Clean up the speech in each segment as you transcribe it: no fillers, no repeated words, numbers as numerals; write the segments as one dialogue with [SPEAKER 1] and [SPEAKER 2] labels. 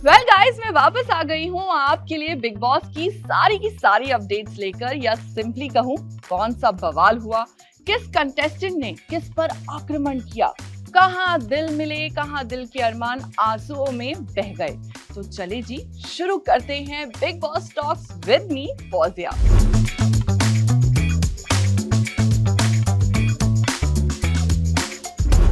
[SPEAKER 1] Well guys, मैं वापस आ गई हूँ आपके लिए बिग बॉस की सारी अपडेट्स लेकर, या सिंपली कहूँ कौन सा बवाल हुआ, किस कंटेस्टेंट ने किस पर आक्रमण किया, कहाँ दिल मिले, कहाँ दिल के अरमान आंसुओं में बह गए। तो चले जी, शुरू करते हैं big boss talks with me Fauzia.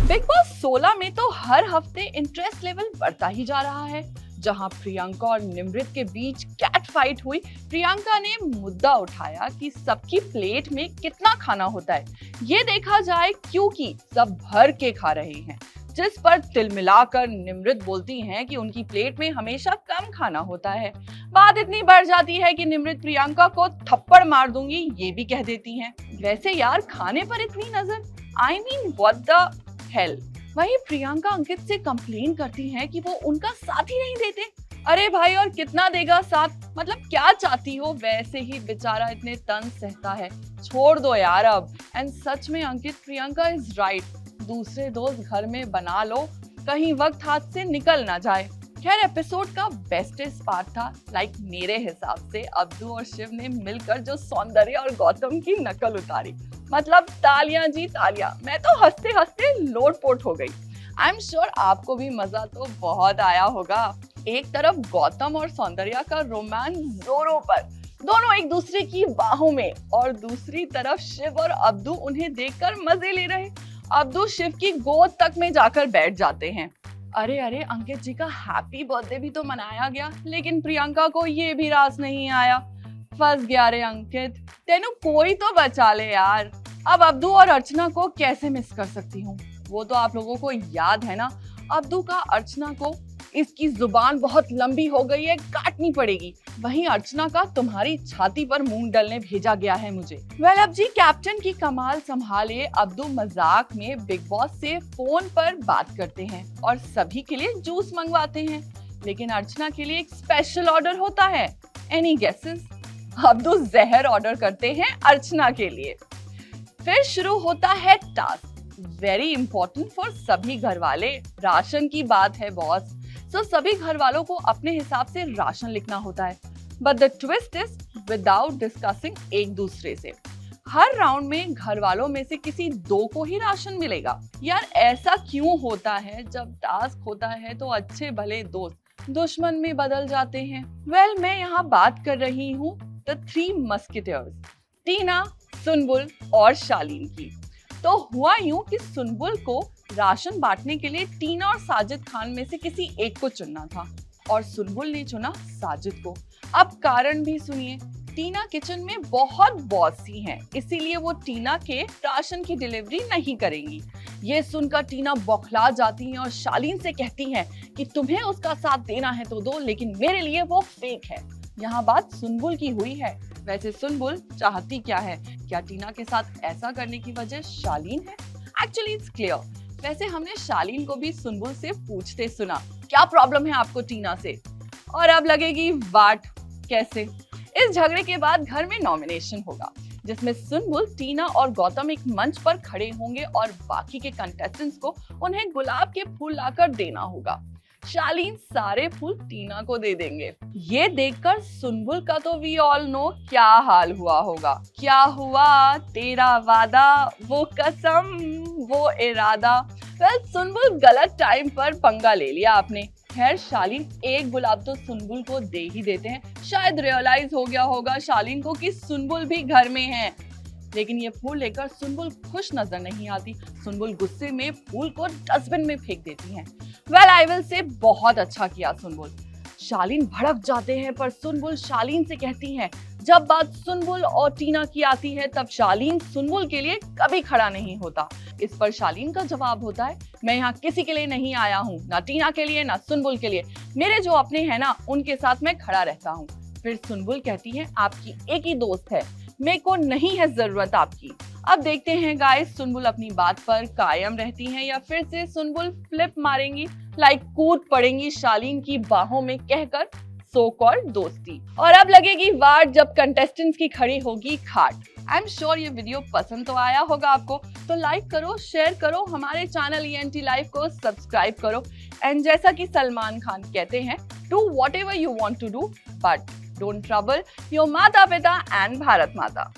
[SPEAKER 1] Big boss 16 में तो हर हफ्ते इंटरेस्ट लेवल बढ़ता ही जा रहा है। जहां प्रियंका और निमृत के बीच कैट फाइट हुई, प्रियंका ने मुद्दा उठाया कि सबकी प्लेट में कितना खाना होता है, ये देखा जाए क्योंकि सब भर के खा रहे हैं। जिस पर तिल मिलाकर निमृत बोलती हैं कि उनकी प्लेट में हमेशा कम खाना होता है। बात इतनी बढ़ जाती है कि निमृत प्रियंका को थप्पड़ मार दूंगी ये भी कह देती हैं। वैसे यार, खाने पर इतनी नजर, I mean what the hell. वहीं प्रियंका अंकित से कंप्लेन करती हैं कि वो उनका साथ ही नहीं देते। अरे भाई, और कितना देगा साथ, मतलब क्या चाहती हो? वैसे ही बेचारा इतने तंज सहता है, छोड़ दो यार अब। एंड सच में अंकित, प्रियंका इज राइट, दूसरे दोस्त घर में बना लो, कहीं वक्त हाथ से निकल ना जाए। खैर, एपिसोड का बेस्टेस्ट पार्ट था, लाइक मेरे हिसाब से, अब्दू और शिव ने मिलकर जो सौंदर्य और गौतम की नकल उतारी। मतलब तालियां जी तालियां, मैं तो हंसते हंसते लोटपोट हो गई। आई एम श्योर आपको भी मजा तो बहुत आया होगा। एक तरफ गौतम और सौंदर्या का रोमांस जोरों पर, दोनों एक दूसरे की बाहों में, और दूसरी तरफ शिव और अब्दू उन्हें देखकर मजे ले रहे। अब्दू शिव की गोद तक में जाकर बैठ जाते हैं। अरे अरे, अंकित जी का हैप्पी बर्थडे भी तो मनाया गया, लेकिन प्रियंका को ये भी रास नहीं आया। फंस गया रे अंकित, तेनू कोई तो बचा ले यार। अब अब्दू और अर्चना को कैसे मिस कर सकती हूँ? वो तो आप लोगों को याद है ना, अब्दू का अर्चना को, इसकी जुबान बहुत लंबी हो गई है, काटनी पड़ेगी। वहीं अर्चना का तुम्हारी छाती पर मूंग डलने भेजा गया है मुझे। वेल, अब जी कैप्टन की कमाल संभाले अब्दू मजाक में बिग बॉस से फोन पर बात करते हैं और सभी के लिए जूस मंगवाते हैं, लेकिन अर्चना के लिए एक स्पेशल ऑर्डर होता है। Any guesses? अब्दू जहर ऑर्डर करते हैं अर्चना के लिए। फिर शुरू होता है टास्क, वेरी इंपॉर्टेंट फॉर सभी घर वाले। राशन की बात है बॉस, तो सभी घर वालों को अपने हिसाब से राशन लिखना होता है। But the twist is without discussing एक दूसरे से। हर राउंड में घर वालों में से किसी दो को ही राशन मिलेगा। यार, ऐसा क्यों होता है? जब टास्क होता है तो अच्छे भले दोस्त दुश्मन में बदल जाते हैं। वेल, मैं यहाँ बात कर रही हूँ द थ्री मस्किटियर्स, टीना, सुनबुल और शालीन की। तो हुआ यूं कि सुनबुल को राशन बांटने के लिए टीना और साजिद खान में से किसी एक को चुनना था, और सुनबुल ने चुना साजिद को। अब कारण भी सुनिए। टीना किचन में बहुत बॉसी हैं, इसीलिए वो टीना के राशन की डिलीवरी नहीं करेंगी। ये सुनकर टीना बौखला जाती हैं और शालीन से कहती हैं कि तुम्हें उसका साथ देना है तो दो, लेकिन मेरे लिए वो फेक है। यहाँ बात सुनबुल की हुई है। वैसे सुनबुल चाहती क्या है? क्या टीना के साथ ऐसा करने की वजह शालीन है? Actually it's clear. वैसे हमने शालीन को भी सुनबुल से पूछते सुना, क्या प्रॉब्लम है आपको टीना से? और अब लगेगी वाट। कैसे? इस झगड़े के बाद घर में नॉमिनेशन होगा, जिसमें सुनबुल, टीना और गौतम एक मंच पर खड़े होंगे और बाकी के कंटेस्टेंट्स को उन्हें गुलाब के फूल लाकर देना होगा। शालीन सारे फूल टीना को दे देंगे। ये देखकर सुनबुल का तो वी ऑल नो क्या हाल हुआ होगा। क्या हुआ? तेरा वादा, वो कसम, वो इरादा। वेल, सुनबुल गलत टाइम पर पंगा ले लिया आपने। खैर, शालीन एक गुलाब तो सुनबुल को दे ही देते हैं। शायद रियलाइज हो गया होगा शालीन को कि सुनबुल भी घर में है, लेकिन ये फूल लेकर सुनबुल खुश नजर नहीं आती। सुनबुल गुस्से में फूल को डस्टबिन में फेंक देती हैं। वेल, आई विल से बहुत अच्छा किया सुनबुल। शालीन भड़क जाते हैं, पर सुनबुल शालीन से कहती हैं, जब बात सुनबुल और टीना की आती है तब शालीन सुनबुल के लिए कभी खड़ा नहीं होता। इस पर शालीन का जवाब होता है, मैं यहाँ किसी के लिए नहीं आया हूँ, ना टीना के लिए ना सुनबुल के लिए। मेरे जो अपने हैं ना, उनके साथ मैं खड़ा रहता हूँ। फिर सुनबुल कहती है, आपकी एक ही दोस्त है, मेरे को नहीं है जरूरत आपकी। अब देखते हैं गाइस, सुनबुल अपनी बात पर कायम रहती हैं या फिर से सुनबुल फ्लिप मारेंगी, लाइक कूद पड़ेंगी शालीन की बाहों में, कहकर सो कॉल्ड दोस्ती। और अब लगेगी वार जब कंटेस्टेंट्स की खड़ी होगी खाट। आई एम श्योर ये वीडियो पसंद तो आया होगा आपको, तो लाइक करो, शेयर करो, हमारे चैनल ENT लाइव को सब्सक्राइब करो। एंड जैसा कि सलमान खान कहते हैं, Do whatever you want to do, but don't trouble your Mata Pita and Bharat Mata.